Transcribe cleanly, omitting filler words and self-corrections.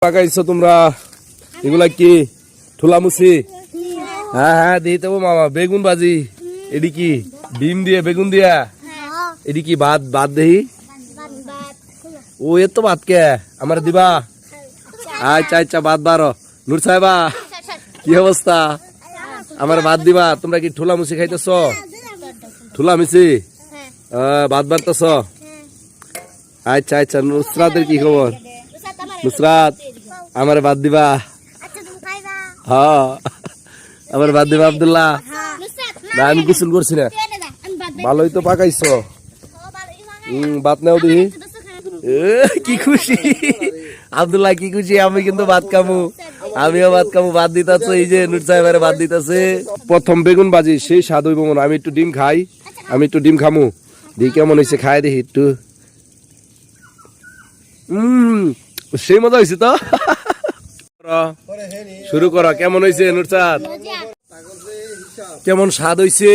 পাকাইছো তোমরা এগুলা কি ঠুলামুচি? হ্যাঁ হ্যাঁ দিতে মামা বেগুন ভাজি। এডি কি ডিম দিয়ে বেগুন দিয়া? এডি কি ভাত? ভাত দেহি ও এ তো ভাত কে আমার দিবা? আচ্ছা আচ্ছা ভাত বারো। নূর সাহেবা কি অবস্থা? আমার ভাত দিবা? তোমরা কি ঠুলামুচি খাইতেছ? ঠুলামুচি ভাত বাড়তেছ? আচ্ছা আচ্ছা। নুসরাতের কি খবর? নুসরাত আমার ভাত দিবা? হ্যাঁ আমার ভাত দিবা। আব্দুল্লাহ না আমি গোসল করছি না। ভালোই তো পাকাইছো। ভাত নাও দিহি। কি খুশি আব্দুল্লাহ, কি খুশি। আমি কিন্তু ভাত খামু, আমিও ভাত খামু। ভাত দিতেছে এই যে নূর সাহেবের ভাত দিতেছে। প্রথম বেগুন ভাজি সেই স্বাদ হইব মনে। আমি একটু ডিম খাই, আমি একটু ডিম খামু। দেখি কেমন হয়েছে, খাই দেখি একটু। সেই মজা হয়েছে তো। শুরু করা। কেমন হয়েছে নুরসাদ? কেমন স্বাদ হয়েছে?